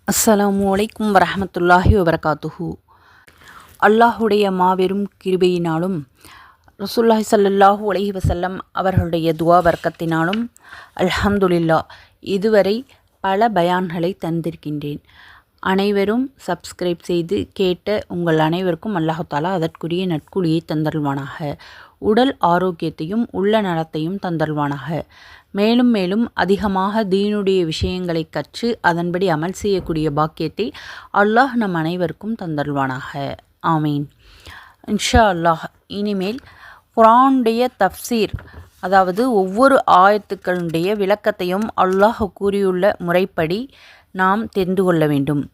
அஸ்ஸலாமு அலைக்கும் வரஹமத்துல்லாஹி வபரகாத்துஹு. அல்லாஹுடைய மாபெரும் கிருபையினாலும் ரசூலுல்லாஹி ஸல்லல்லாஹு அலைஹி வஸல்லம் அவர்களுடைய துவா வர்க்கத்தினாலும் அல்ஹம்துலில்லா இதுவரை பல பயான்களை தந்திருக்கின்றேன். அனைவரும் சப்ஸ்கிரைப் செய்து கேட்ட உங்கள் அனைவருக்கும் அல்லாஹு தாலா அதற்குரிய நற்கூலியை தந்தருள்வானாக. உடல் ஆரோக்கியத்தையும் உள்ள நலத்தையும் தந்தருள்வானாக. மேலும் மேலும் அதிகமாக தீனுடைய விஷயங்களை கற்று அதன்படி அமல் செய்யக்கூடிய பாக்கியத்தை அல்லாஹ் நம் அனைவருக்கும் தந்தருள்வானாக. ஆமீன். இன்ஷா அல்லாஹ் இனிமேல் குர்ஆனுடைய தஃப்சீர், அதாவது ஒவ்வொரு ஆயத்துக்களுடைய விளக்கத்தையும் அல்லாஹ் கூறியுள்ள முறைப்படி நாம் தெரிந்து கொள்ள வேண்டும்.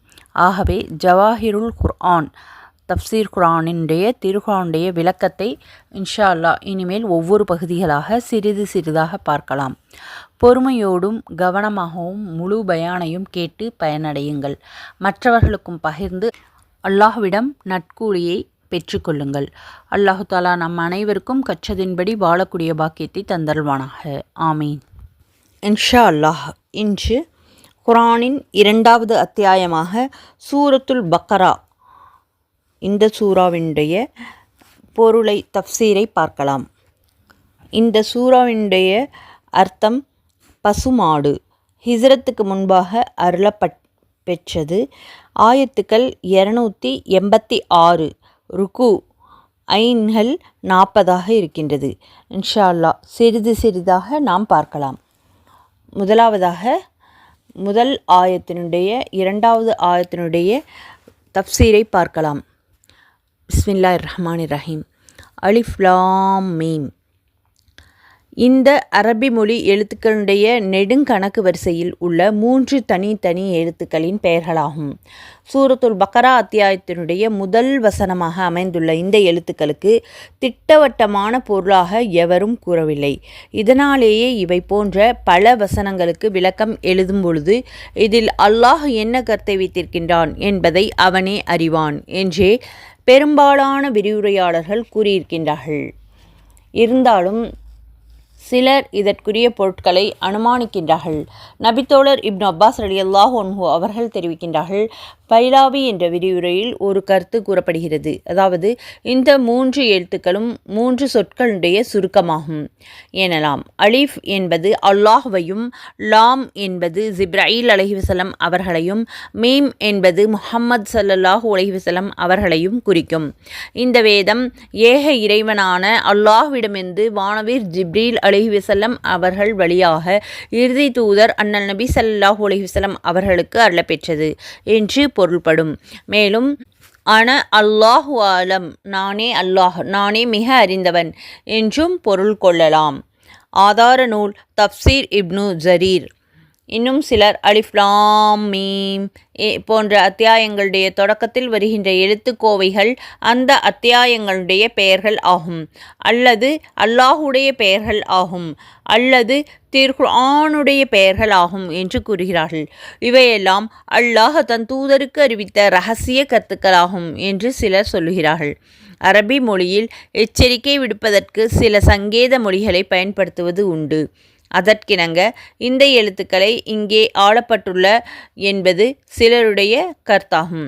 ஆகவே ஜவாஹிருல் குர்ஆன் தஃப்சீர் குர்ஆனுடைய திருக்குர்ஆனுடைய விளக்கத்தை இன்ஷா அல்லாஹ் இனிமேல் ஒவ்வொரு பகுதிகளாக சிறிது சிறிதாக பார்க்கலாம். பொறுமையோடும் கவனமாகவும் முழு பயானையும் கேட்டு பயனடையுங்கள். மற்றவர்களுக்கும் பகிர்ந்து அல்லாஹ்விடம் நற்கூலியை பெற்றுக்கொள்ளுங்கள். அல்லாஹு தாலா நம் அனைவருக்கும் கற்றதின்படி வாழக்கூடிய பாக்கியத்தை தந்தருள்வானாக. ஆமீன். இன்ஷா அல்லாஹ் இன்று குர்ஆனின் 2வது அத்தியாயமாக சூரத்துல் பக்கரா, இந்த சூறாவினுடைய பொருளை தஃப்சீரை பார்க்கலாம். இந்த சூறாவினுடைய அர்த்தம் பசுமாடு. ஹிஜ்ரத்துக்கு முன்பாக பெற்றது. ஆயத்துக்கள் 286, ருக்கு ஐன்கள் 40 இருக்கின்றது. இன்ஷா அல்லாஹ் சிறிது சிறிதாக நாம் பார்க்கலாம். முதலாவதாக முதல் ஆயத்தினுடைய 2வது ஆயத்தினுடைய தஃப்சீரை பார்க்கலாம். பிஸ்மில்லாஹிர் ரஹ்மானிர் ரஹீம். அலிஃப் லாம் மீம். இந்த அரபி மொழி எழுத்துக்களுடைய நெடுங்கணக்கு வரிசையில் உள்ள 3 தனித்தனி எழுத்துக்களின் பெயர்களாகும். சூரத்துல் பக்கரா அத்தியாயத்தினுடைய முதல் வசனமாக அமைந்துள்ள இந்த எழுத்துக்களுக்கு திட்டவட்டமான பொருளாக எவரும் கூறவில்லை. இதனாலேயே இவை போன்ற பல வசனங்களுக்கு விளக்கம் எழுதும் பொழுது இதில் அல்லாஹ் என்ன கருத்தை வைத்திருக்கின்றான் என்பதை அவனே அறிவான் என்றே பெரும்பாலான விரிவுரையாளர்கள் கூறியிருக்கின்றார்கள். இருந்தாலும் சிலர் இதற்குரிய பொருட்களை அனுமானிக்கின்றார்கள். நபித்தோழர் இப்னு அப்பாஸ் ரலியல்லாஹு அன்ஹு அவர்கள் தெரிவிக்கின்றார்கள், பைலாவி என்ற விரிவுரையில் ஒரு கருத்து கூறப்படுகிறது. அதாவது இந்த 3 எழுத்துக்களும் 3 சொற்களுடைய சுருக்கமாகும் எனலாம். அலிஃப் என்பது அல்லாஹ்வையும், லாம் என்பது ஜிப்ராயில் அலைஹிவஸல்லம் அவர்களையும், மீம் என்பது முஹம்மது ஸல்லல்லாஹு அலைஹி வஸல்லம் அவர்களையும் குறிக்கும். இந்த வேதம் ஏக இறைவனான அல்லாஹ்விடமிருந்து வானவீர் ஜிப்ரீல் அலைஹிவஸல்லம் அவர்கள் வழியாக இறுதி தூதர் அண்ணல் நபி ஸல்லல்லாஹு அலைஹி வஸல்லம் அவர்களுக்கு அருளப்பெற்றது என்று பொருள்படும். மேலும் அன அல்லாஹு ஆலம், நானே அல்லாஹ், நானே மிக அறிந்தவன் என்றும் பொருள் கொள்ளலாம். ஆதார நூல் தஃப்சீர் இப்னு ஜரீர். இன்னும் சிலர் அலிஃப் லாம் மீம் போன்ற அத்தியாயங்களுடைய தொடக்கத்தில் வருகின்ற எழுத்துக்கோவைகள் அந்த அத்தியாயங்களுடைய பெயர்கள் ஆகும், அல்லது அல்லாஹுடைய பெயர்கள் ஆகும், அல்லது திருக்குர்ஆனுடைய பெயர்கள் ஆகும் என்று கூறுகிறார்கள். இவையெல்லாம் அல்லாஹ் தன் தூதருக்கு அறிவித்த இரகசிய கருத்துக்களாகும் என்று சிலர் சொல்லுகிறார்கள். அரபி மொழியில் எச்சரிக்கை விடுப்பதற்கு சில சங்கேத மொழிகளை பயன்படுத்துவது உண்டு. அதற்கிணங்க இந்த எழுத்துக்களை இங்கே ஆளப்பட்டுள்ள என்பது சிலருடைய கருத்தாகும்.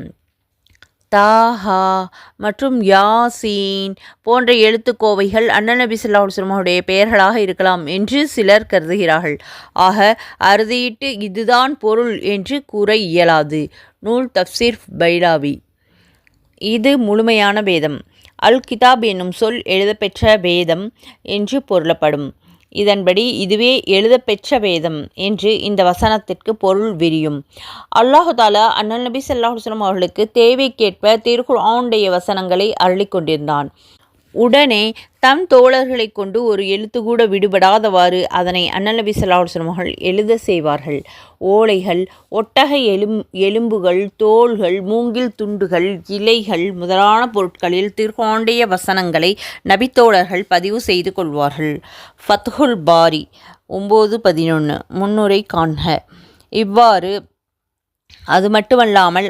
தாஹா மற்றும் யாசீன் போன்ற எழுத்துக்கோவைகள் அண்ணல் நபி ஸல்லல்லாஹு அலைஹி வஸல்லம் உடைய பெயர்களாக இருக்கலாம் என்று சிலர் கருதுகிறார்கள். ஆக அறுதியிட்டு இதுதான் பொருள் என்று கூற இயலாது. நூல் தஃப்சீர் பைலாவி. இது முழுமையான வேதம். அல் கிதாப் என்னும் சொல் எழுதப்பெற்ற வேதம் என்று பொருளப்படும். இதன்படி இதுவே எழுதப்பெற்ற வேதம் என்று இந்த வசனத்திற்கு பொருள் விரியும். அல்லாஹு தாலா அண்ணல் நபி ஸல்லல்லாஹு அலைஹி வஸல்லம் அவர்களுக்கு தேவைக்கேற்ப திருக்குர்ஆனுடைய வசனங்களை அருளிக் கொண்டிருந்தான். உடனே தம் தோழர்களை கொண்டு ஒரு எழுத்து கூட விடுபடாதவாறு அதனை அண்ணல் நபி ஸல்லல்லாஹு அலைஹி வஸல்லம் அவர்கள் எழுத செய்வார்கள். ஓலைகள், ஒட்டக எலும்புகள், தோள்கள், மூங்கில் துண்டுகள், இலைகள் முதலான பொருட்களில் திருக்குர்ஆனுடைய வசனங்களை நபித்தோழர்கள் பதிவு செய்து கொள்வார்கள். ஃபத்ஹுல் பாரி 9:11 முன்னுரை காண்க. இவ்வாறு அது மட்டுமல்லாமல்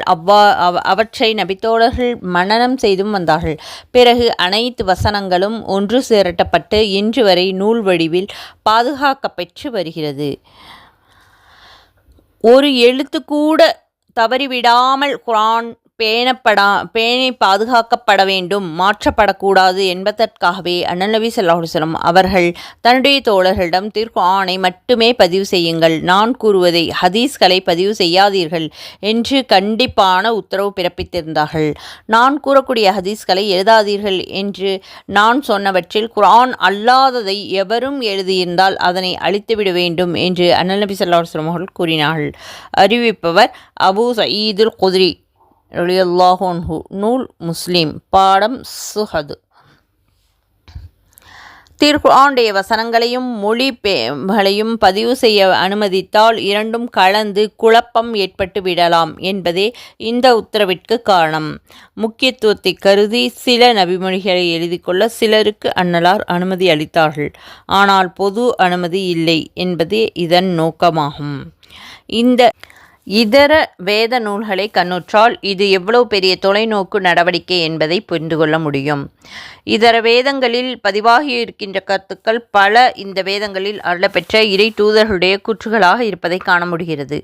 அவற்றை நபித்தோழர்கள் மனனம் செய்தும் வந்தார்கள். பிறகு அனைத்து வசனங்களும் ஒன்று சேரட்டப்பட்டு இன்று வரை நூல் வடிவில் பாதுகாக்கப்பெற்று வருகிறது. ஒரு எழுத்து கூட தவறிவிடாமல் குர்ஆன் பேணி பாதுகாக்கப்பட வேண்டும், மாற்றப்படக்கூடாது என்பதற்காகவே அண்ணல் நபி ஸல்லல்லாஹு அலைஹி வஸல்லம் அவர்கள் தன்னுடைய தோழர்களிடம் திருக்குர்ஆனை மட்டுமே பதிவு செய்யுங்கள், நான் கூறுவதை ஹதீஸ்களை பதிவு செய்யாதீர்கள் என்று கண்டிப்பான உத்தரவு பிறப்பித்திருந்தார்கள். நான் கூறக்கூடிய ஹதீஸ்களை எழுதாதீர்கள் என்று நான் சொன்னவற்றில் குர்ஆன் அல்லாததை எவரும் எழுதியிருந்தால் அதனை அழித்துவிட வேண்டும் என்று அண்ணல் நபி ஸல்லல்லாஹு அலைஹி வஸல்லம் அவர்கள் கூறினார்கள். அறிவிப்பவர் அபூ சயீதுல் குத்ரி ரலியல்லாஹு அன்ஹு. நூல் முஸ்லிம். பாடம் சுஹது. திருக்குர்ஆனுடைய வசனங்களையும் மொழிகளையும் பதிவு செய்ய அனுமதித்தால் இரண்டும் கலந்து குழப்பம் ஏற்பட்டு விடலாம் என்பதே இந்த உத்தரவிற்கு காரணம். முக்கியத்துவத்தை கருதி சில நபிமொழிகளை எழுதி கொள்ள சிலருக்கு அன்னலார் அனுமதி அளித்தார்கள். ஆனால் பொது அனுமதி இல்லை என்பதே இதன் நோக்கமாகும். இதர வேத நூல்களை கண்ணுற்றால் இது எவ்வளவு பெரிய தொலைநோக்கு நடவடிக்கை என்பதை புரிந்து கொள்ள முடியும். இதர வேதங்களில் பதிவாகியிருக்கின்ற கருத்துக்கள் பல இந்த வேதங்களில் அருளப்பெற்ற இறை தூதர்களுடைய கூற்றுகளாக இருப்பதை காண முடிகிறது.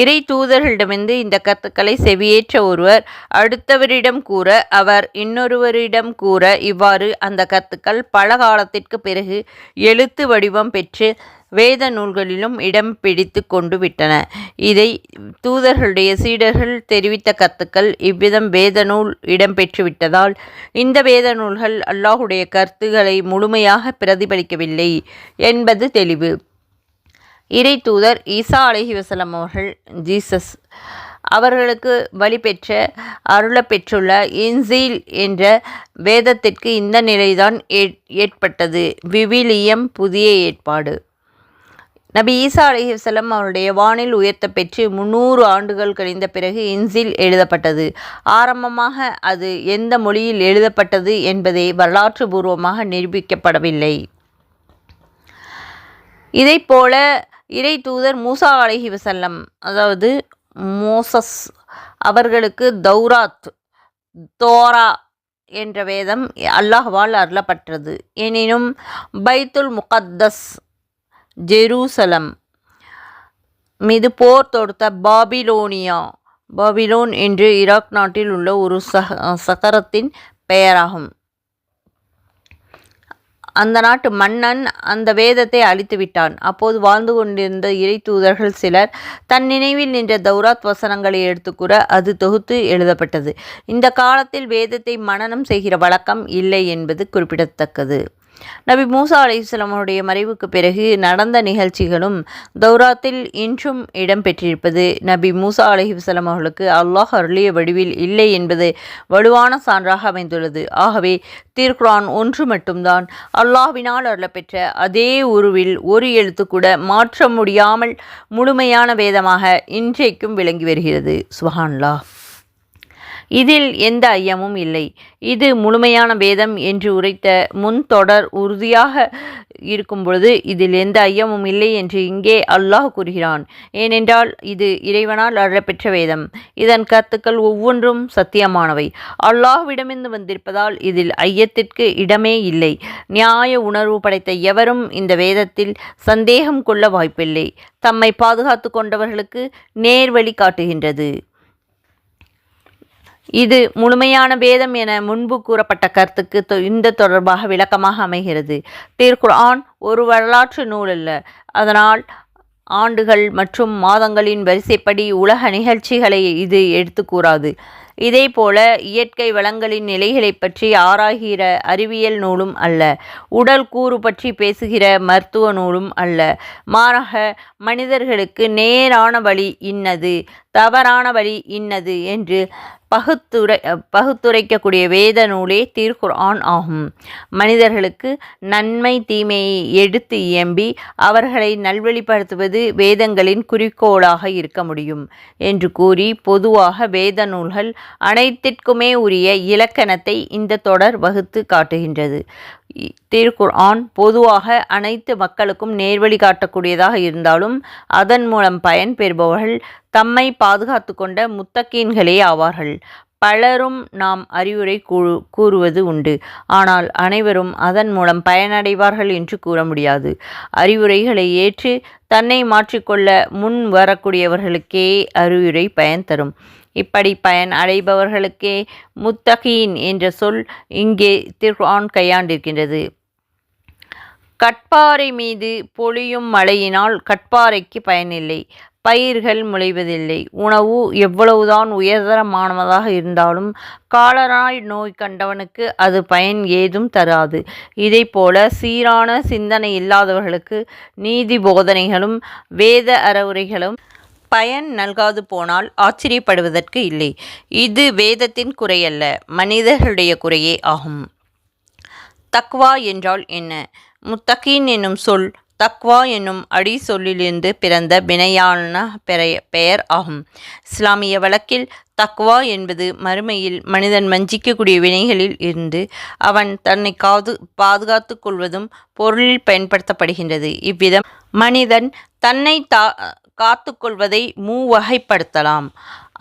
இறை தூதர்களிடமிருந்து இந்த கருத்துக்களை செவியேற்ற ஒருவர் அடுத்தவரிடம் கூற, அவர் இன்னொருவரிடம் கூற, இவ்வாறு அந்த கருத்துக்கள் பல காலத்திற்கு பிறகு எழுத்து வடிவம் பெற்று வேத நூல்களிலும் இடம் பிடித்து கொண்டு விட்டன. இதை தூதர்களுடைய சீடர்கள் தெரிவித்த கருத்துக்கள் இவ்விதம் வேத நூல் இடம்பெற்றுவிட்டதால் இந்த வேத நூல்கள் அல்லாஹுடைய கருத்துக்களை முழுமையாக பிரதிபலிக்கவில்லை என்பது தெளிவு. இறை தூதர் ஈசா அலைஹி வஸல்லம் அவர்கள் ஜீசஸ் அவர்களுக்கு வழிபெற்ற அருளப்பெற்றுள்ள இன்ஜீல் என்ற வேதத்திற்கு இந்த நிலைதான் ஏற்பட்டது. விவிலியம் புதிய ஏற்பாடு. நபி ஈசா அலைஹி வஸல்லம் அவருடைய வானில் உயர்த்த பெற்று 300 ஆண்டுகள் கழிந்த பிறகு இன்ஜீல் எழுதப்பட்டது. ஆரம்பமாக அது எந்த மொழியில் எழுதப்பட்டது என்பதை வரலாற்று பூர்வமாக நிரூபிக்கப்படவில்லை. இதைப்போல இறை தூதர் மூசா அலைஹி வஸல்லம், அதாவது மோசஸ் அவர்களுக்கு தோரா என்ற வேதம் அல்லாஹ்வால் அருளப்பட்டது. எனினும் பைத்துல் முகத்தஸ் ஜெருசலம் மீது போர் தொடுத்த பாபிலோன் என்று ஈராக் நாட்டில் உள்ள ஒரு சகரத்தின் பெயராகும். அந்த நாட்டு மன்னன் அந்த வேதத்தை அழித்து விட்டான். அப்போது வாழ்ந்து கொண்டிருந்த இறை தூதர்கள் சிலர் தன் நினைவில் நின்ற தௌராத் வசனங்களை எடுத்துக்கூற அது தொகுத்து எழுதப்பட்டது. இந்த காலத்தில் வேதத்தை மனனம் செய்கிற வழக்கம் இல்லை என்பது குறிப்பிடத்தக்கது. நபி மூசா அலைஹிஸ்ஸலாம் அவருடைய மறைவுக்கு பிறகு நடந்த நிகழ்ச்சிகளும் தௌராத்தில் இன்றும் இடம்பெற்றிருப்பது நபி மூசா அலைஹிஸ்ஸலாம் அவர்களுக்கு அல்லாஹ் அருளிய வடிவில் இல்லை என்பது வலுவான சான்றாக அமைந்துள்ளது. ஆகவே திருக்குர்ஆன் ஒன்று மட்டும்தான் அல்லாஹ்வினால் அருளப்பெற்ற அதே உருவில் ஒரு எழுத்து கூட மாற்ற முடியாமல் முழுமையான வேதமாக இன்றைக்கும் விளங்கி வருகிறது. சுப்ஹானல்லாஹ். இதில் எந்த ஐயமும் இல்லை. இது முழுமையான வேதம் என்று உரைத்த முன் தொடர் உறுதியாக இருக்கும் பொழுது இதில் எந்த ஐயமும் இல்லை என்று இங்கே அல்லாஹ் கூறுகிறான். ஏனென்றால் இது இறைவனால் அருளப்பெற்ற வேதம். இதன் கருத்துக்கள் ஒவ்வொன்றும் சத்தியமானவை. அல்லாஹ்விடமிருந்து வந்திருப்பதால் இதில் ஐயத்திற்கு இடமே இல்லை. நியாய உணர்வு படைத்த எவரும் இந்த வேதத்தில் சந்தேகம் கொள்ள வாய்ப்பில்லை. தம்மை பாதுகாத்து கொண்டவர்களுக்கு நேர்வழி காட்டுகின்றது. இது முழுமையான வேதம் என முன்பு கூறப்பட்ட கருத்துக்கு இந்த தொடர்பாக விளக்கமாக அமைகிறது. திருக்குர்ஆன் ஒரு வரலாற்று நூல் அல்ல. அதனால் ஆண்டுகள் மற்றும் மாதங்களின் வரிசைப்படி உலக நிகழ்ச்சிகளை இது எடுத்து கூறாது. இதேபோல இயற்கை வளங்களின் நிலைகளை பற்றி ஆராய்கிற அறிவியல் நூலும் அல்ல. உடல் கூறு பற்றி பேசுகிற மருத்துவ நூலும் அல்ல. மாறாக மனிதர்களுக்கு நேரான வழி இன்னது, தவறான வழி இன்னது என்று பகுத்துரைக்கக்கூடிய வேத நூலே திருக்குர்ஆன் ஆகும். மனிதர்களுக்கு நன்மை தீமையை எடுத்து இயம்பி அவர்களை நல்வழிப்படுத்துவது வேதங்களின் குறிக்கோளாக இருக்க முடியும் என்று கூறி பொதுவாக வேத நூல்கள் அனைத்திற்குமே உரிய இலக்கணத்தை இந்த தொடர் வகுத்து காட்டுகின்றது. திருக்குர்ஆன் பொதுவாக அனைத்து மக்களுக்கும் நேர்வழி காட்டக்கூடியதாக இருந்தாலும் அதன் மூலம் பயன் பெறுபவர்கள் தம்மை பாதுகாத்து கொண்ட முத்தகீன்களே ஆவார்கள். பலரும் நாம் அறிவுரை கூறுவது உண்டு. ஆனால் அனைவரும் அதன் மூலம் பயனடைவார்கள் என்று கூற முடியாது. அறிவுரைகளை ஏற்று தன்னை மாற்றிக்கொள்ள முன் வரக்கூடியவர்களுக்கே அறிவுரை பயன் தரும். இப்படி பயன் அடைபவர்களுக்கே முத்தகீன் என்ற சொல் இங்கே குர்ஆன் கையாண்டிருக்கின்றது. கட்பாறை மீது பொழியும் மழையினால் கட்பாறைக்கு பயனில்லை, பயிர்கள் முளைவதில்லை. உணவு எவ்வளவுதான் உயர்தரமானதாக இருந்தாலும் காலராய் நோய் கண்டவனுக்கு அது பயன் ஏதும் தராது. இதைப்போல சீரான சிந்தனை இல்லாதவர்களுக்கு நீதி போதனைகளும் வேத அறிவுரைகளும் பயன் நல்காது போனால் ஆச்சரியப்படுவதற்கு இல்லை. இது வேதத்தின் குறையல்ல, மனிதர்களுடைய குறையே ஆகும். தக்வா என்றால் என்ன? முத்தகீன் என்னும் சொல் தக்வா என்னும் அடி சொல்லிலிருந்து பிறந்த வினையான பெயர் ஆகும். இஸ்லாமிய வழக்கில் தக்வா என்பது மறுமையில் மனிதன் வஞ்சிக்கக்கூடிய வினைகளில் இருந்து அவன் தன்னை பாதுகாத்து கொள்வதும் பொருளில் பயன்படுத்தப்படுகின்றது. இவ்விதம் மனிதன் தன்னை காத்து கொள்வதை மூவகைப்படுத்தலாம்.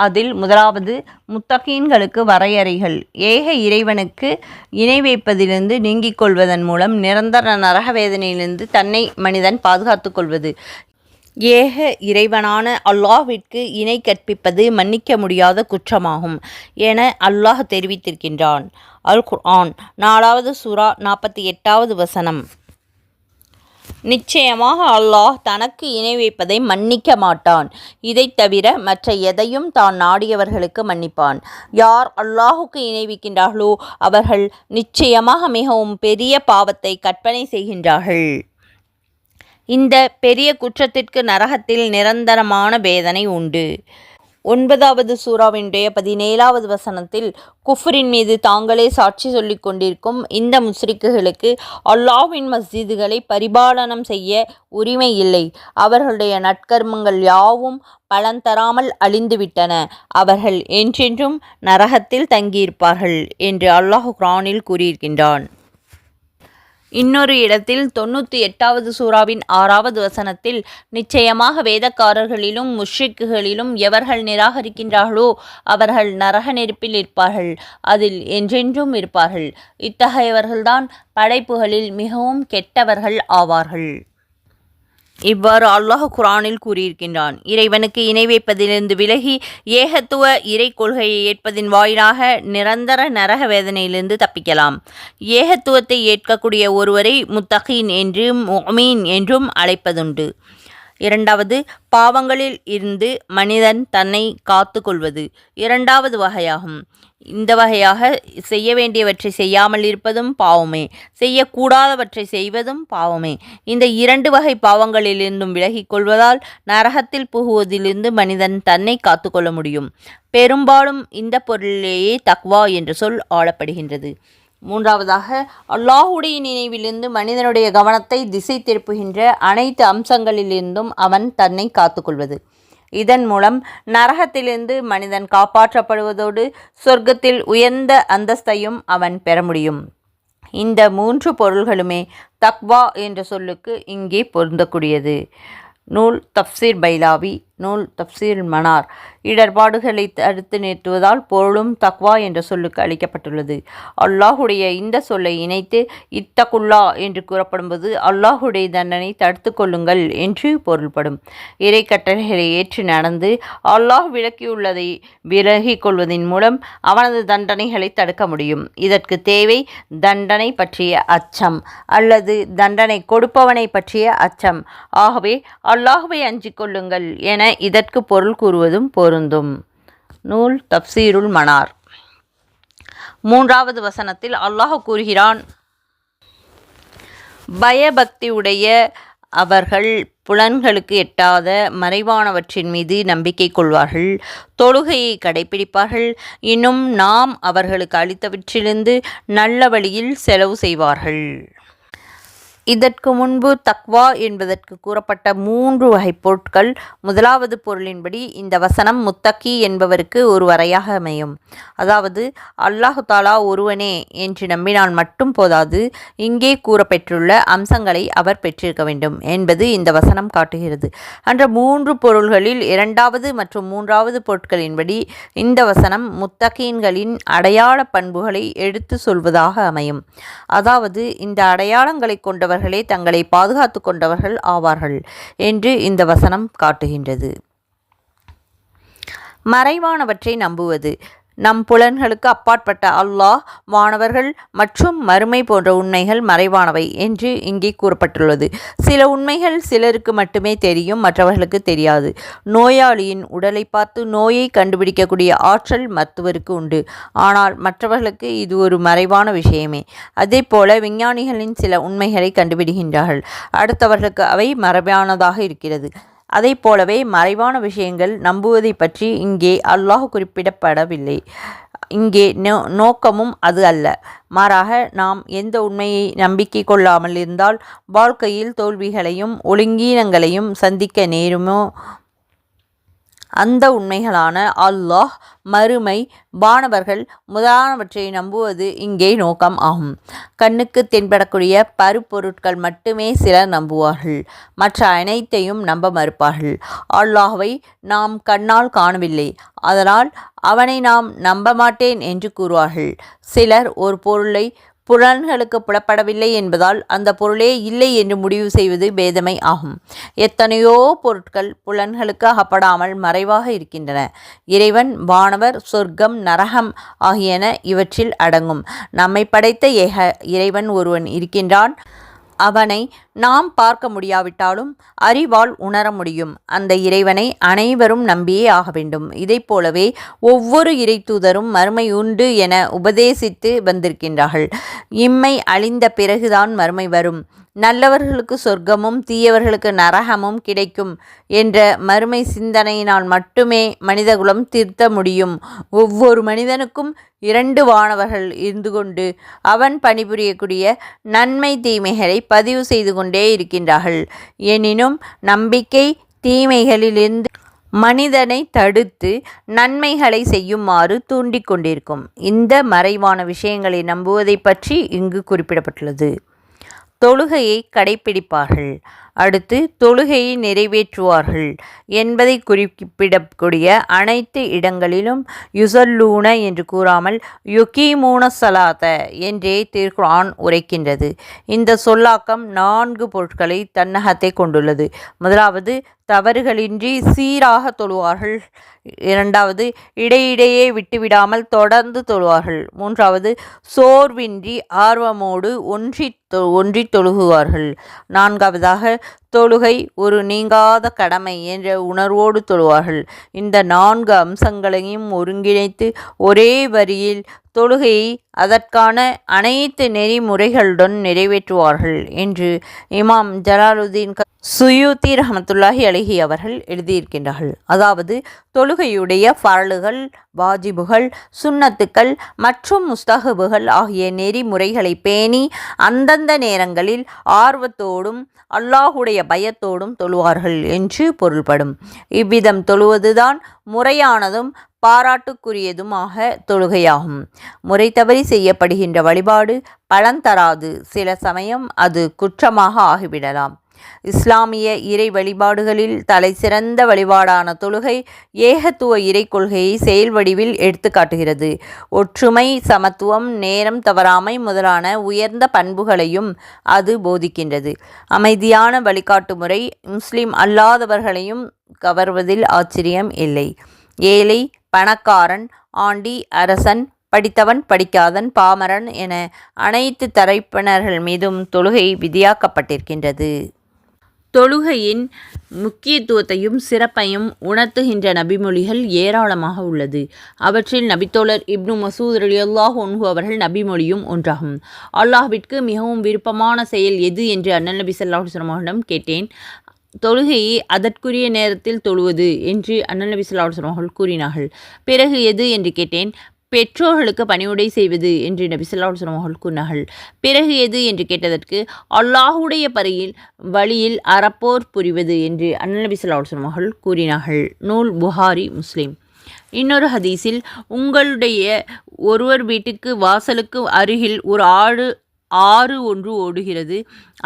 அதில் முதலாவது முத்தகீன்களுக்கு வரையறைகள். ஏக இறைவனுக்கு இணை வைப்பதிலிருந்து நீங்கிக் கொள்வதன் மூலம் நிரந்தர நரக வேதனையிலிருந்து தன்னை மனிதன் பாதுகாத்து கொள்வது. ஏக இறைவனான அல்லாஹ்விற்கு இணை கற்பிப்பது மன்னிக்க முடியாத குற்றமாகும் என அல்லாஹ் தெரிவித்திருக்கின்றான். அல் குர்ஆன் 4வது சூரா 48வது வசனம். நிச்சயமாக அல்லாஹ் தனக்கு இணை வைப்பதை மன்னிக்க மாட்டான். இதை தவிர மற்ற எதையும் தான் நாடியவர்களுக்கு மன்னிப்பான். யார் அல்லாஹுக்கு இணை வைக்கின்றார்களோ அவர்கள் நிச்சயமாக மிகவும் பெரிய பாவத்தை கற்பனை செய்கின்றார்கள். இந்த பெரிய குற்றத்திற்கு நரகத்தில் நிரந்தரமான வேதனை உண்டு. 9வது சூராவினுடைய 17வது வசனத்தில் குஃப்ரின் மீது தாங்களே சாட்சி சொல்லிக் கொண்டிருக்கும் இந்த முஸ்ரிக்குகளுக்கு அல்லாஹ்வின் மஸ்ஜிதுகளை பரிபாலனம் செய்ய உரிமை இல்லை. அவர்களுடைய நற்கர்மங்கள் யாவும் பலன் தராமல் அழிந்துவிட்டன. அவர்கள் என்றென்றும் நரகத்தில் தங்கியிருப்பார்கள் என்று அல்லாஹ் குர்ஆனில் கூறியிருக்கின்றான். இன்னொரு இடத்தில் 98வது சூராவின் 6வது வசனத்தில் நிச்சயமாக வேதக்காரர்களிலும் முஷ்ரிக்குகளிலும் எவர்கள் நிராகரிக்கின்றார்களோ அவர்கள் நரக நெருப்பில் இருப்பார்கள், அதில் என்றென்றும் இருப்பார்கள். இத்தகையவர்கள்தான் படைப்புகளில் மிகவும் கெட்டவர்கள் ஆவார்கள். இவ்வாறு அல்லாஹ் குர்ஆனில் கூறியிருக்கின்றான். இறைவனுக்கு இணை வைப்பதிலிருந்து விலகி ஏகத்துவ இறை கொள்கையை ஏற்பதின் வாயிலாக நிரந்தர நரக வேதனையிலிருந்து தப்பிக்கலாம். ஏகத்துவத்தை ஏற்கக்கூடிய ஒருவரை முத்தகீன் என்றும் முஃமின் என்றும் அழைப்பதுண்டு. 2வது, பாவங்களில் இருந்து மனிதன் தன்னை காத்து கொள்வது 2வது வகையாகும். இந்த வகையாக செய்ய வேண்டியவற்றை செய்யாமல் இருப்பதும் பாவமே, செய்யக்கூடாதவற்றை செய்வதும் பாவமே. இந்த 2 வகை பாவங்களிலிருந்தும் விலகிக் கொள்வதால் நரகத்தில் புகுவதிலிருந்து மனிதன் தன்னை காத்து கொள்ள முடியும். பெரும்பாலும் இந்த பொருளிலேயே தக்வா என்ற சொல் ஆளப்படுகின்றது. 3வதாக, அல்லாஹுடைய நினைவிலிருந்து மனிதனுடைய கவனத்தை திசை திருப்புகின்ற அனைத்து அம்சங்களிலிருந்தும் அவன் தன்னை காத்துக்கொள்வது. இதன் மூலம் நரகத்திலிருந்து மனிதன் காப்பாற்றப்படுவதோடு சொர்க்கத்தில் உயர்ந்த அந்தஸ்தையும் அவன் பெற முடியும். இந்த 3 பொருள்களுமே தக்வா என்ற சொல்லுக்கு இங்கே பொருந்தக்கூடியது. நூல் தஃப்சீர் பைலாவி, நூல் தஃப்சீர் மனார். இடர்பாடுகளை தடுத்து நிறுத்துவதால் பொருளும் தக்வா என்ற சொல்லுக்கு அளிக்கப்பட்டுள்ளது. அல்லாஹுடைய இந்த சொல்லை இணைத்து இத்தகுல்லா என்று கூறப்படும்போது அல்லாஹுடைய தண்டனை தடுத்து கொள்ளுங்கள் என்று பொருள்படும். இறை கட்டளைகளை ஏற்று நடந்து அல்லாஹ் விலக்கியுள்ளதை விலகிக் கொள்வதன் மூலம் அவனது தண்டனைகளை தடுக்க முடியும். இதற்கு தேவை தண்டனை பற்றிய அச்சம் அல்லது தண்டனை கொடுப்பவனை பற்றிய அச்சம். ஆகவே அல்லாஹ்வை அஞ்சிக் கொள்ளுங்கள் என இதற்கு பொருள் கூறுவதும் பொருந்தும். நூல் தஃப்சீருல் மனார். 3வது வசனத்தில் அல்லாஹ் கூறுகிறான், பயபக்தியுடைய அவர்கள் புலன்களுக்கு எட்டாத மறைவானவற்றின் மீது நம்பிக்கை கொள்வார்கள், தொழுகையை கடைபிடிப்பார்கள், இன்னும் நாம் அவர்களுக்கு அளித்தவற்றிலிருந்து நல்ல வழியில் செலவு செய்வார்கள். இதற்கு முன்பு தக்வா என்பதற்கு கூறப்பட்ட 3 வகை பொருட்கள். முதலாவது பொருளின்படி இந்த வசனம் முத்தக்கி என்பவருக்கு ஒரு வரையாக அமையும். அதாவது அல்லாஹு தாலா ஒருவனே என்று நம்பினால் மட்டும் போதாது, இங்கே கூறப்பெற்றுள்ள அம்சங்களை அவர் பெற்றிருக்க வேண்டும் என்பது இந்த வசனம் காட்டுகிறது. என்ற 3 பொருள்களில் 2வது மற்றும் 3வது பொருட்களின்படி இந்த வசனம் முத்தகீன்களின் அடையாள பண்புகளை எடுத்து சொல்வதாக அமையும். அதாவது இந்த அடையாளங்களை கொண்டவர்களே தங்களை பாதுகாத்து கொண்டவர்கள் ஆவார்கள் என்று இந்த வசனம் காட்டுகின்றது. மறைவானவற்றை நம்புவது. நம் புலன்களுக்கு அப்பாற்பட்ட அல்லாஹ், வானவர்கள் மற்றும் மறுமை போன்ற உண்மைகள் மறைவானவை என்று இங்கே கூறப்பட்டுள்ளது. சில உண்மைகள் சிலருக்கு மட்டுமே தெரியும், மற்றவர்களுக்கு தெரியாது. நோயாளியின் உடலை பார்த்து நோயை கண்டுபிடிக்கக்கூடிய ஆற்றல் மருத்துவருக்கு உண்டு, ஆனால் மற்றவர்களுக்கு இது ஒரு மறைவான விஷயமே. அதே போல விஞ்ஞானிகளின் சில உண்மைகளை கண்டுபிடிக்கின்றார்கள், அடுத்தவர்களுக்கு அவை மறைவானதாக இருக்கிறது. அதை போலவே மறைவான விஷயங்கள் நம்புவதை பற்றி இங்கே அல்லாஹ் குறிப்பிடப்படவில்லை. இங்கே நோக்கமும் அது அல்ல. மாறாக நாம் எந்த உண்மையை நம்பிக்கை கொள்ளாமல் இருந்தால் வாழ்க்கையில் தோல்விகளையும் ஒழுங்கீனங்களையும் சந்திக்க நேருமோ அந்த உண்மைகளான அல்லாஹ், மறுமை, வானவர்கள் முதலானவற்றை நம்புவது இங்கே நோக்கம் ஆகும். கண்ணுக்கு தென்படக்கூடிய பருப்பொருட்கள் மட்டுமே சிலர் நம்புவார்கள், மற்ற அனைத்தையும் நம்ப மறுப்பார்கள். அல்லாஹ்வை நாம் கண்ணால் காணவில்லை, அதனால் அவனை நாம் நம்ப மாட்டேன் என்று கூறுவார்கள். சிலர் ஒரு பொருளை புலன்களுக்கு புலப்படவில்லை என்பதால் அந்த பொருளே இல்லை என்று முடிவு செய்வது பேதமை ஆகும். எத்தனையோ பொருட்கள் புலன்களுக்கு அகப்படாமல் மறைவாக இருக்கின்றன. இறைவன், வானவர், சொர்க்கம், நரகம் ஆகியன இவற்றில் அடங்கும். நம்மை படைத்த ஏக இறைவன் ஒருவன் இருக்கின்றான். அவனை நாம் பார்க்க முடியாவிட்டாலும் அறிவால் உணர முடியும். அந்த இறைவனை அனைவரும் நம்பியே ஆக வேண்டும். இதை போலவே ஒவ்வொரு இறைத்தூதரும் மறுமை உண்டு என உபதேசித்து வந்திருக்கின்றார்கள். இம்மை அழிந்த பிறகுதான் மறுமை வரும், நல்லவர்களுக்கு சொர்க்கமும் தீயவர்களுக்கு நரகமும் கிடைக்கும் என்ற மறுமை சிந்தனையினால் மட்டுமே மனிதகுலம் திருத்த முடியும். ஒவ்வொரு மனிதனுக்கும் 2 வானவர்கள் இருந்து கொண்டு அவன் பணிபுரியக்கூடிய நன்மை தீமைகளை பதிவு செய்து கொண்டே இருக்கின்றார்கள். எனினும் நம்பிக்கை தீமைகளிலிருந்து மனிதனை தடுத்து நன்மைகளை செய்யுமாறு தூண்டிக் கொண்டிருக்கும். இந்த மறைவான விஷயங்களை நம்புவதை பற்றி இங்கு குறிப்பிடப்பட்டுள்ளது. தொழுகையை கடைப்பிடிப்பார்கள், அடுத்து தொழுகையை நிறைவேற்றுவார்கள் என்பதை குறிப்பிடக்கூடிய அனைத்து இடங்களிலும் யுசல்லூன என்று கூறாமல் யுகீமூன சலாத்த என்றே திருக்குர்ஆன் உரைக்கின்றது. இந்த சொல்லாக்கம் 4 பொருட்களை தன்னகத்தை கொண்டுள்ளது. முதலாவது, தவறுகளின்றி சீராக தொழுவார்கள். 2வது, இடையிடையே விட்டுவிடாமல் தொடர்ந்து தொழுவார்கள். 3வது, சோர்வின்றி ஆர்வமோடு ஒன்றி தொழுகுவார்கள். 4வதாக, தொழுகை ஒரு நீங்காத கடமை என்ற உணர்வோடு தொழுவார்கள். இந்த 4 அம்சங்களையும் ஒருங்கிணைத்து ஒரே வரியில் தொழுகையை அதற்கான அனைத்து நெறிமுறைகளுடன் நிறைவேற்றுவார்கள் என்று இமாம் ஜலாலுதீன் சுயூத்தி ரஹ்மத்துல்லாஹி அலைஹி அவர்கள் எழுதியிருக்கின்றார்கள். அதாவது தொழுகையுடைய ஃபர்லுகள், வாஜிபுகள், சுன்னத்துக்கள் மற்றும் முஸ்தஹபுகள் ஆகிய நெறிமுறைகளை பேணி அந்தந்த நேரங்களில் ஆர்வத்தோடும் அல்லாஹுடைய பயத்தோடும் தொழுவார்கள் என்று பொருள்படும். இவ்விதம் தொழுவதுதான் முறையானதும் பாராட்டுக்குரியதுமாக தொழுகையாகும். முறை தவறி செய்யப்படுகின்ற வழிபாடு பலன் தராது. சில சமயம் அது குற்றமாக ஆகிவிடலாம். இஸ்லாமிய இறை வழிபாடுகளில் தலை சிறந்த வழிபாடான தொழுகை ஏகத்துவ இறை கொள்கையை செயல் வடிவில் எடுத்து காட்டுகிறது. ஒற்றுமை, சமத்துவம், நேரம் தவறாமை முதலான உயர்ந்த பண்புகளையும் அது போதிக்கின்றது. அமைதியான வழிகாட்டு முறை முஸ்லிம் அல்லாதவர்களையும் கவர்வதில் ஆச்சரியம் இல்லை. ஏழை, பணக்காரன், ஆண்டி, அரசன், படித்தவன், படிக்காதன், பாமரன் என அனைத்து தரப்பினர்கள் மீதும் தொழுகை விதியாக்கப்பட்டிருக்கின்றது. தொழுகையின் முக்கியத்துவத்தையும் சிறப்பையும் உணர்த்துகின்ற நபிமொழிகள் ஏராளமாக உள்ளது. அவற்றில் நபித்தோழர் இப்னு மசூத் ரலியல்லாஹு அன்ஹு அவர்கள் நபிமொழியும் ஒன்றாகும். அல்லாஹ்விற்கு மிகவும் விருப்பமான செயல் எது என்று அண்ணல் நபி ஸல்லல்லாஹு அலைஹி வஸல்லம் அவர்களிடம் கேட்டேன். தொழுகையை அதற்குரிய நேரத்தில் தொழுவது என்று அண்ணல் நபி ஸல்லல்லாஹு அலைஹி வஸல்லம் அவர்கள் கூறினார்கள். பிறகு எது என்று கேட்டேன். பெற்றோர்களுக்கு பணிவுடை செய்வது என்று நபி ஸல்லல்லாஹு அலைஹி வஸல்லம் அவர்கள் கூறினார்கள். பிறகு எது என்று கேட்டதற்கு அல்லாஹுடைய வழியில் அறப்போர் புரிவது என்று அண்ணல் நபி ஸல்லல்லாஹு அலைஹி வஸல்லம் அவர்கள் கூறினார்கள். நூல் புகாரி, முஸ்லிம். இன்னொரு ஹதீஸில் உங்களுடைய ஒருவர் வீட்டுக்கு வாசலுக்கு அருகில் ஒரு ஆறு ஒன்று ஓடுகிறது.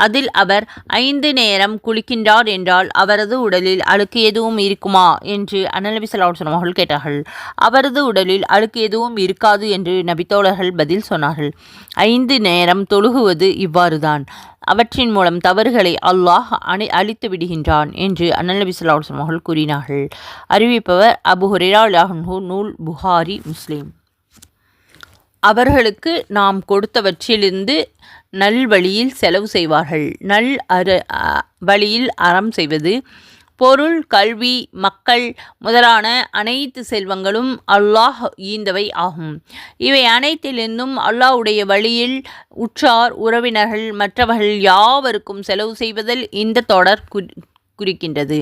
அதில் அவர் 5 நேரம் குளிக்கின்றார் என்றால் அவரது உடலில் அழுக்கு எதுவும் இருக்குமா என்று அண்ணல் நபி ஸல்லல்லாஹு அலைஹி வஸல்லம் அவர்கள் கேட்டார்கள். அவரது உடலில் அழுக்கு எதுவும் இருக்காது என்று நபித்தோழர்கள் பதில் சொன்னார்கள். 5 நேரம் தொழுகுவது இவ்வாறுதான். அவற்றின் மூலம் தவறுகளை அல்லாஹ் அழித்து விடுகின்றான் என்று அண்ணல் நபி ஸல்லல்லாஹு அலைஹி வஸல்லம் அவர்கள் கூறினார்கள். அறிவிப்பவர் அபூ ஹுரைரா ரலியல்லாஹு அன்ஹு. நூல் புகாரி, முஸ்லிம். அவர்களுக்கு நாம் கொடுத்தவற்றிலிருந்து நல்வழியில் செலவு செய்வார்கள். வழியில் அறம் செய்வது, பொருள், கல்வி, மக்கள் முதலான அனைத்து செல்வங்களும் அல்லாஹ் ஈந்தவை ஆகும். இவை அனைத்திலிருந்தும் அல்லாஹ்வுடைய வழியில் உற்றார் உறவினர்கள் மற்றவர்கள் யாவருக்கும் செலவு செய்வதில் இந்த தொடர் குறிக்கின்றது.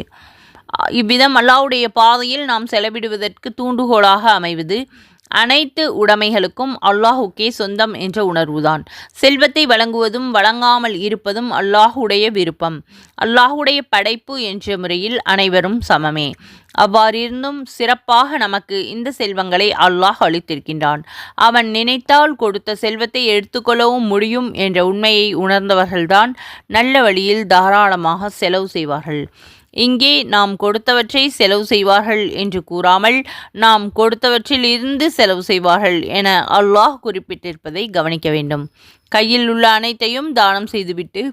இவ்விதம் அல்லாஹ்வுடைய பாதையில் நாம் செலவிடுவதற்கு தூண்டுகோலாக அமைவது அனைத்து உடைமைகளுக்கும் அல்லாஹுக்கே சொந்தம் என்ற உணர்வுதான். செல்வத்தை வழங்குவதும் வழங்காமல் இருப்பதும் அல்லாஹுடைய விருப்பம். அல்லாஹுடைய படைப்பு என்ற முறையில் அனைவரும் சமமே. அவ்வாறிருந்தும் சிறப்பாக நமக்கு இந்த செல்வங்களை அல்லாஹ் அளித்திருக்கின்றான். அவன் நினைத்தால் கொடுத்த செல்வத்தை எடுத்துக்கொள்ளவும் முடியும் என்ற உண்மையை உணர்ந்தவர்கள்தான் நல்ல வழியில் தாராளமாக செலவு செய்வார்கள். இங்கே நாம் கொடுத்தவற்றை செலவு செய்வார்கள் என்று கூறாமல் நாம் கொடுத்தவற்றில் இருந்து செலவு செய்வார்கள் என அல்லாஹ் குறிப்பிட்டிருப்பதை கவனிக்க வேண்டும். கையில் உள்ள அனைத்தையும் தானம் செய்துவிட்டு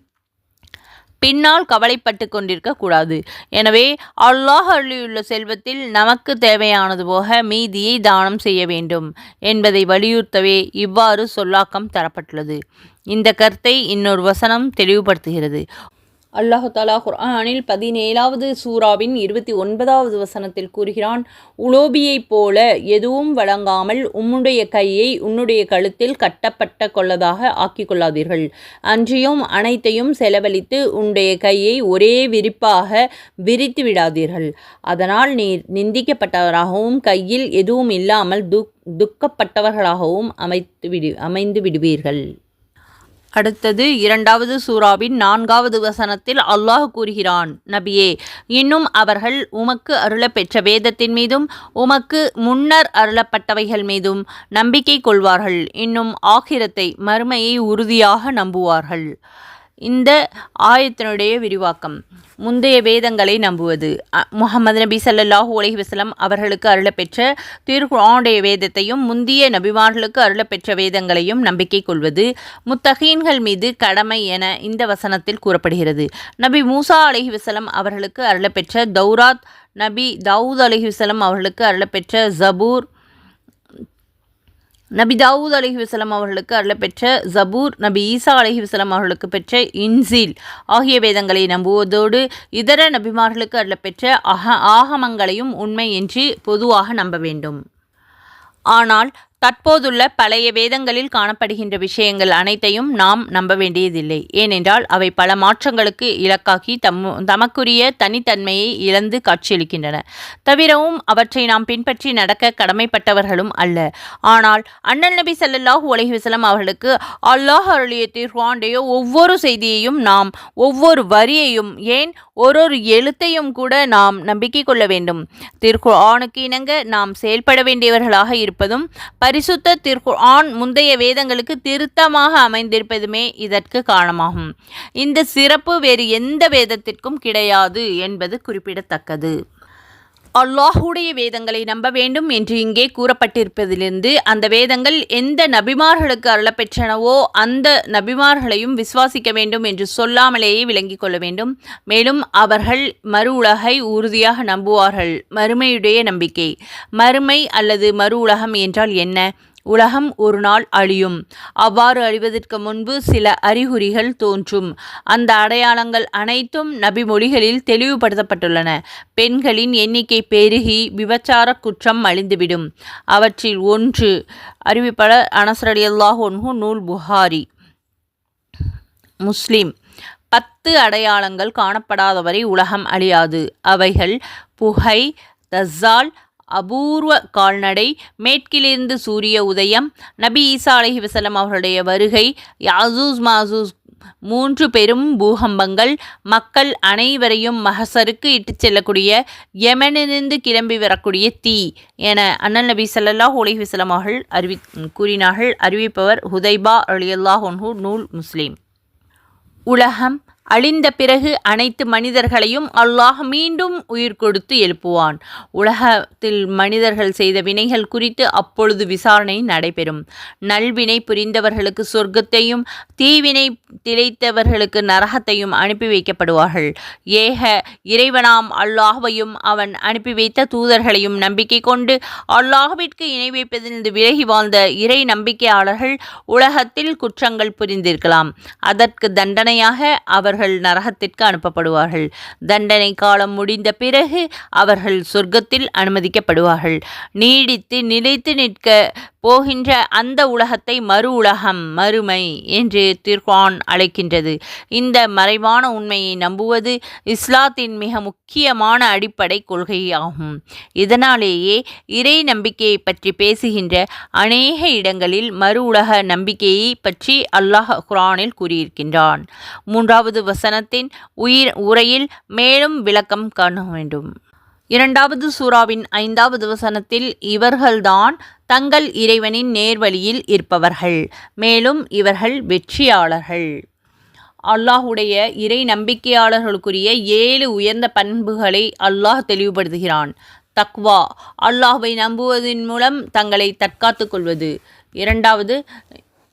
பின்னால் கவலைப்பட்டு கொண்டிருக்க கூடாது. எனவே அல்லாஹ் அருளியுள்ள செல்வத்தில் நமக்கு தேவையானது போக மீதியை தானம் செய்ய வேண்டும் என்பதை வலியுறுத்தவே இவ்வாறு சொல்லாக்கம் தரப்பட்டுள்ளது. இந்த கருத்தை இன்னொரு வசனம் தெளிவுபடுத்துகிறது. அல்லாஹு தஆலா குர்ஆனில் 17வது சூராவின் 29வது வசனத்தில் கூறுகிறான், உலோபியைப் போல எதுவும் வழங்காமல் உம்முடைய கையை உன்னுடைய கழுத்தில் கட்டப்பட்ட கொள்ளதாக ஆக்கிக் கொள்ளாதீர்கள். அன்றியும் அனைத்தையும் செலவழித்து உன்னுடைய கையை ஒரே விரிப்பாக விரித்து விடாதீர்கள். அதனால் நீர் நிந்திக்கப்பட்டவராகவும் கையில் எதுவும் இல்லாமல் துக்கப்பட்டவர்களாகவும் அமைந்து விடுவீர்கள். அடுத்தது 2வது சூராவின் 4வது வசனத்தில் அல்லாஹ் கூறுகிறான், நபியே, இன்னும் அவர்கள் உமக்கு அருளப்பெற்ற வேதத்தின் மீதும் உமக்கு முன்னர் அருளப்பட்டவைகள் மீதும் நம்பிக்கை கொள்வார்கள். இன்னும் ஆகிரத்தை மறுமையை உறுதியாக நம்புவார்கள். இந்த ஆயத்தினுடைய விரிவாக்கம். முந்தைய வேதங்களை நம்புவது. முஹம்மது நபி ஸல்லல்லாஹு அலைஹி வஸல்லம் அவர்களுக்கு அருளப்பெற்ற திருக்குர்ஆனுடைய வேதத்தையும் முந்திய நபிமார்களுக்கு அருளப்பெற்ற வேதங்களையும் நம்பிக்கை கொள்வது முத்தகீன்கள் மீது கடமை என இந்த வசனத்தில் கூறப்படுகிறது. நபி மூசா அலைஹி வஸல்லம் அவர்களுக்கு அருளப்பெற்ற தௌராத், நபி தாவூத் அலைஹி வஸல்லம் அவர்களுக்கு அருளப்பெற்ற ஜபூர், நபி தாவூத் அலைஹி வஸல்லம் அவர்களுக்கு அருளப்பெற்ற ஜபூர், நபி ஈசா அலைஹி வஸல்லம் அவர்களுக்கு பெற்ற இன்ஜீல் ஆகிய வேதங்களை நம்புவதோடு இதர நபிமார்களுக்கு அருளப்பெற்ற ஆகமங்களையும் உண்மை என்று பொதுவாக நம்ப வேண்டும். ஆனால் தற்போதுள்ள பழைய வேதங்களில் காணப்படுகின்ற விஷயங்கள் அனைத்தையும் நாம் நம்ப வேண்டியதில்லை. ஏனென்றால் அவை பல மாற்றங்களுக்கு இலக்காகி தமக்குரிய தனித்தன்மையை இழந்து காட்சியளிக்கின்றன. தவிரவும் அவற்றை நாம் பின்பற்றி நடக்க கடமைப்பட்டவர்களும் அல்ல. ஆனால் அண்ணல் நபி ஸல்லல்லாஹு அலைஹி வஸல்லம் அவர்களுக்கு அல்லாஹ் அருளிய திருக்குர்ஆனுடைய ஒவ்வொரு செய்தியையும் நாம் ஒவ்வொரு வரியையும் ஏன் ஒரு எழுத்தையும் கூட நாம் நம்பிக்கை கொள்ள வேண்டும். திருக்குர்ஆனுக்கு இணங்க நாம் செயல்பட வேண்டியவர்களாக இருப்பதும் பரிசுத்த திருக்குர்ஆன் முந்தைய வேதங்களுக்கு திருத்தமாக அமைந்திருப்பதுமே இதற்கு காரணமாகும். இந்த சிறப்பு வேறு எந்த வேதத்திற்கும் கிடையாது என்பது குறிப்பிடத்தக்கது. அல்லாஹுடைய வேதங்களை நம்ப வேண்டும் என்று இங்கே கூறப்பட்டிருப்பதிலிருந்து அந்த வேதங்கள் எந்த நபிமார்களுக்கு அருளப்பெற்றனவோ அந்த நபிமார்களையும் விசுவாசிக்க வேண்டும் என்று சொல்லாமலேயே விளங்கிக் கொள்ள வேண்டும். மேலும் அவர்கள் மறு உலகை உறுதியாக நம்புவார்கள். மறுமையுடைய நம்பிக்கை. மறுமை அல்லது மறு உலகம் என்றால் என்ன? உலகம் ஒரு நாள் அழியும். அவ்வாறு அழிவதற்கு முன்பு சில அறிகுறிகள் தோன்றும். அந்த அடையாளங்கள் அனைத்தும் நபி மொழிகளில் தெளிவுபடுத்தப்பட்டுள்ளன. பெண்களின் எண்ணிக்கை பெருகி விபச்சார குற்றம் அழிந்துவிடும். அவற்றில் ஒன்று. அறிவிப்பாளர் அனஸ் ரலியல்லாஹு அன்ஹு. நூல் புகாரி, முஸ்லிம். 10 அடையாளங்கள் காணப்படாதவரை உலகம் அழியாது. அவைகள் புகை, தஜ்ஜால், அபூர்வ கால்நடை, மேற்கிலிருந்து சூரிய உதயம், நபி ஈசா அலைஹிவஸல்லம் அவர்களுடைய வருகை, யாஜூஜ் மாஜூஜ் 3 பெரும் பூகம்பங்கள், மக்கள் அனைவரையும் மஹசருக்கு இட்டுச் செல்லக்கூடிய யமனிலிருந்து கிளம்பி வரக்கூடிய தீ என அண்ணல் நபி ஸல்லல்லாஹு அலைஹி வஸல்லம் அவர்கள் கூறினார்கள். அறிவிப்பவர் ஹுதைபா ரலியல்லாஹு அன்ஹு, நூல் முஸ்லிம். உலகம் அழிந்த பிறகு அனைத்து மனிதர்களையும் அல்லாஹ் மீண்டும் உயிர் கொடுத்து எழுப்புவான். உலகத்தில் மனிதர்கள் செய்த வினைகள் குறித்து அப்பொழுது விசாரணை நடைபெறும். நல்வினை புரிந்தவர்களுக்கு சொர்க்கத்தையும் தீவினை திளைத்தவர்களுக்கு நரகத்தையும் அனுப்பி வைக்கப்படுவார்கள். ஏக இறைவனாம் அல்லாஹ்வையும் அவன் அனுப்பி வைத்த தூதர்களையும் நம்பிக்கை கொண்டு அல்லாஹ்விற்கு இணை வைப்பதிலிருந்து விலகி வாழ்ந்த இறை நம்பிக்கையாளர்கள் உலகத்தில் குற்றங்கள் புரிந்திருக்கலாம். அதற்கு தண்டனையாக அவர்கள் நரகத்திற்கு அனுப்பப்படுவார்கள். தண்டனை காலம் முடிந்த பிறகு அவர்கள் சொர்க்கத்தில் அனுமதிக்கப்படுவார்கள். நீடித்து நிலைத்து நிற்க போகின்ற அந்த உலகத்தை மறு உலகம், மறுமை என்று திருக்குர்ஆன் அழைக்கின்றது. இந்த மறைவான உண்மையை நம்புவது இஸ்லாத்தின் மிக முக்கியமான அடிப்படை கொள்கையாகும். இதனாலேயே இறை நம்பிக்கையை பற்றி பேசுகின்ற அநேக இடங்களில் மறு உலக நம்பிக்கையை பற்றி அல்லாஹ் குர்ஆனில் கூறியிருக்கின்றான். 3வது வசனத்தின் உரையில் மேலும் விளக்கம் காண வேண்டும். 2வது சூராவின் 5வது வசனத்தில் இவர்கள்தான் தங்கள் இறைவனின் நேர்வழியில் இருப்பவர்கள், மேலும் இவர்கள் வெற்றியாளர்கள். அல்லாஹுடைய இறை நம்பிக்கையாளர்களுக்குரிய 7 உயர்ந்த பண்புகளை அல்லாஹ் தெளிவுபடுத்துகிறான். தக்வா, அல்லாஹ்வை நம்புவதன் மூலம் தங்களை தற்காத்து கொள்வது. 2வது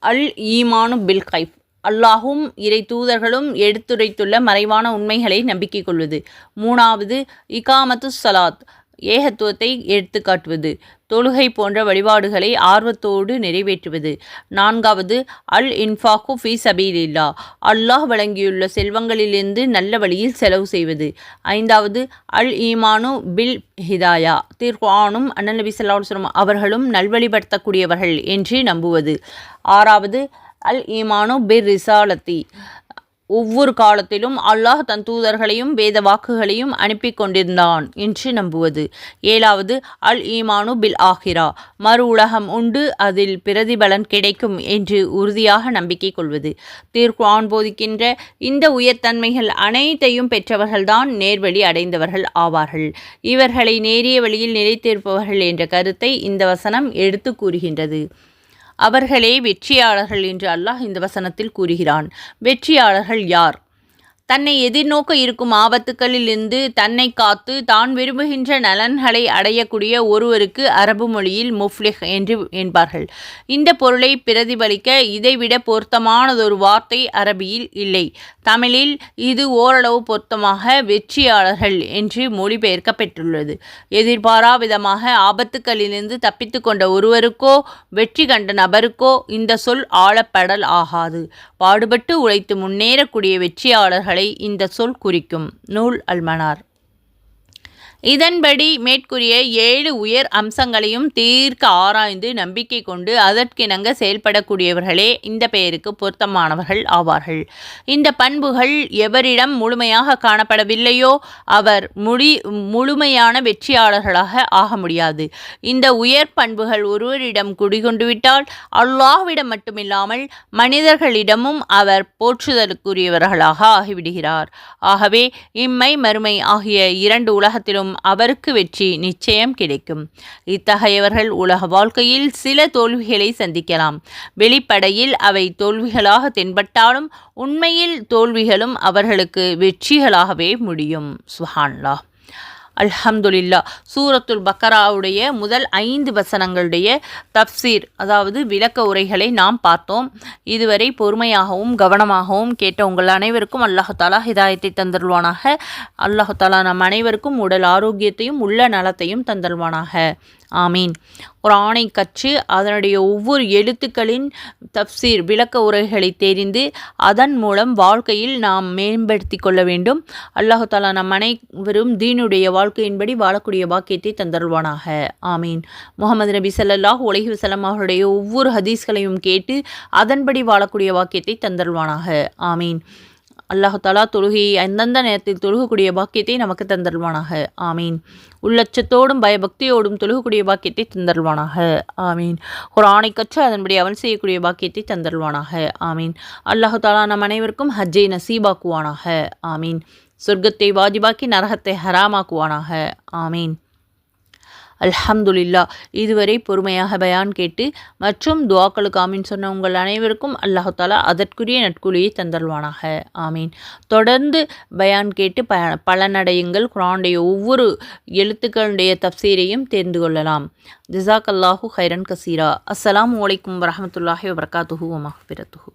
அல் ஈமானு பில் கைப், அல்லாஹும் இறை தூதர்களும் எடுத்துரைத்துள்ள மறைவான உண்மைகளை நம்பிக்கை கொள்வது. 3வது இகாமத்து ஸலாத், ஏகத்துவத்தை எடுத்து காட்டுவது, தொழுகை போன்ற வழிபாடுகளை ஆர்வத்தோடு நிறைவேற்றுவது. 4வது அல் இன்ஃபாக்கு ஃபீ சபீலில்லாஹ், அல்லாஹ் வழங்கியுள்ள செல்வங்களிலிருந்து நல்ல வழியில் செலவு செய்வது. 5வது அல் ஈமானு பில் ஹிதாயா, திருக்குர்ஆனும் அண்ணல் நபி ஸல்லல்லாஹு அலைஹி வஸல்லம் அவர்களும் நல்வழிப்படுத்தக்கூடியவர்கள் என்று நம்புவது. 6வது அல் ஈமானு பிர் ரிசாலத்தி, ஒவ்வொரு காலத்திலும் அல்லாஹ் தன் தூதர்களையும் வேத வாக்குகளையும் அனுப்பி கொண்டிருந்தான் என்று நம்புவது. 7வது அல் ஈமானு பில் ஆஹிரா, மறு உலகம் உண்டு, அதில் பிரதிபலன் கிடைக்கும் என்று உறுதியாக நம்பிக்கை கொள்வது. திருக்குர்ஆன் போதிக்கின்ற இந்த உயர்தன்மைகள் அனைத்தையும் பெற்றவர்கள்தான் நேர்வழி அடைந்தவர்கள் ஆவார்கள். இவர்களை நேரிய வழியில் நிலைத்திருப்பவர்கள் என்ற கருத்தை இந்த வசனம் எடுத்து கூறுகின்றது. அவர்களே வெற்றியாளர்கள் என்று அல்லாஹ் இந்த வசனத்தில் கூறுகிறான். வெற்றியாளர்கள் யார்? தன்னை எதிர்நோக்க இருக்கும் ஆபத்துக்களிலிருந்து தன்னை காத்து தான் விரும்புகின்ற நலன்களை அடையக்கூடிய ஒருவருக்கு அரபு மொழியில் முஃப்லிஹ் என்று என்பார்கள். இந்த பொருளை பிரதிபலிக்க இதைவிட பொருத்தமானதொரு வார்த்தை அரபியில் இல்லை. தமிழில் இது ஓரளவு பொருத்தமாக வெற்றியாளர்கள் என்று மொழிபெயர்க்கப்பட்டுள்ளது. எதிர்பாரா விதமாக ஆபத்துக்களிலிருந்து தப்பித்து கொண்ட ஒருவருக்கோ வெற்றி கண்ட நபருக்கோ இந்த சொல் ஆழப்படல் ஆகாது. பாடுபட்டு உழைத்து முன்னேறக்கூடிய வெற்றியாளர்கள் இந்த சொல் குறிக்கும். நூல் அல்மனார். இதன்படி மேற்கூறிய 7 உயர் அம்சங்களையும் தீர்க்க ஆராய்ந்து நம்பிக்கை கொண்டு அதற்கிணங்க செயல்படக்கூடியவர்களே இந்த பெயருக்கு பொருத்தமானவர்கள் ஆவார்கள். இந்த பண்புகள் எவரிடம் முழுமையாக காணப்படவில்லையோ அவர் முழுமையான வெற்றியாளர்களாக ஆக முடியாது. இந்த உயர் பண்புகள் ஒருவரிடம் குடிகொண்டுவிட்டால் அல்லாஹ்விடம் மட்டுமில்லாமல் மனிதர்களிடமும் அவர் போற்றுதலுக்குரியவர்களாக ஆகிவிடுகிறார். ஆகவே இம்மை மறுமை ஆகிய 2 உலகத்திலும் அவருக்கு வெற்றி நிச்சயம் கிடைக்கும். இத்தகையவர்கள் உலக வாழ்க்கையில் சில தோல்விகளை சந்திக்கலாம். வெளிப்படையில் அவை தோல்விகளாக தென்பட்டாலும் உண்மையில் தோல்விகளும் அவர்களுக்கு வெற்றிகளாகவே முடியும். சுப்ஹானல்லாஹ். அல்ஹம்துலில்லா. சூரத்துல் பக்கராவுடைய முதல் 5 வசனங்களுடைய தஃப்சீர், அதாவது விளக்க உரைகளை நாம் பார்த்தோம். இதுவரை பொறுமையாகவும் கவனமாகவும் கேட்ட உங்கள் அனைவருக்கும் அல்லாஹ் தஆலா ஹிதாயத்தை தந்தருள்வானாக. அல்லாஹ் தஆலா நம் அனைவருக்கும் உடல் ஆரோக்கியத்தையும் உள்ள நலத்தையும் தந்தருள்வானாக. ஆமீன். குர்ஆனை கற்று அதனுடைய ஒவ்வொரு எழுத்துக்களின் தஃப்சீர் விளக்க உரைகளை தெரிந்து அதன் மூலம் வாழ்க்கையில் நாம் மேம்படுத்தி கொள்ள வேண்டும். அல்லாஹ் தஆலா நம் அனைவரும் தீனுடைய வாழ்க்கையின்படி வாழக்கூடிய பாக்கியத்தை தந்தருள்வானாக. ஆமீன். முஹம்மது நபி ஸல்லல்லாஹு அலைஹி வஸல்லம் அவருடைய ஒவ்வொரு ஹதீஸ்களையும் கேட்டு அதன்படி வாழக்கூடிய பாக்கியத்தை தந்தருள்வானாக. ஆமீன். அல்லாஹு தாலா தொழுகையை அந்தந்த நேரத்தில் தொழுகக்கூடிய பாக்கியத்தை நமக்கு தந்தருவானாக. ஆமீன். உள்ளச்சத்தோடும் பயபக்தியோடும் தொழுகக்கூடிய பாக்கியத்தை தந்தருவானாக. ஆமீன். குர்ஆனை கற்று அதன்படி அமல் செய்யக்கூடிய பாக்கியத்தை தந்தருவானாக. ஆமீன். அல்லாஹு தாலா நம் அனைவருக்கும் ஹஜ்ஜை நசீபாக்குவானாக. ஆமீன். சொர்க்கத்தை வாஜிபாக்கி நரகத்தை ஹராமாக்குவானாக. ஆமீன். அல்ஹம்துலில்லா. இதுவரை பொறுமையாக பயான் கேட்டு மற்றும் துஆக்களுக்கு ஆமீன் சொன்ன உங்கள் அனைவருக்கும் அல்லாஹு தாலா அதற்குரிய நட்குழியை தந்தல்வானாக. ஆமீன். தொடர்ந்து பயான் கேட்டு பலனடையுங்கள். குர்ஆனுடைய ஒவ்வொரு எழுத்துக்களுடைய தப்சீரையும் தெரிந்து கொள்ளலாம். ஜஸாக் அல்லாஹு ஹைரன் கசீரா. அஸ்ஸலாமு அலைக்கும் வரஹ்மத்துல்லாஹி வபரகாத்துஹு வ மக்ஃபிரத்துஹு.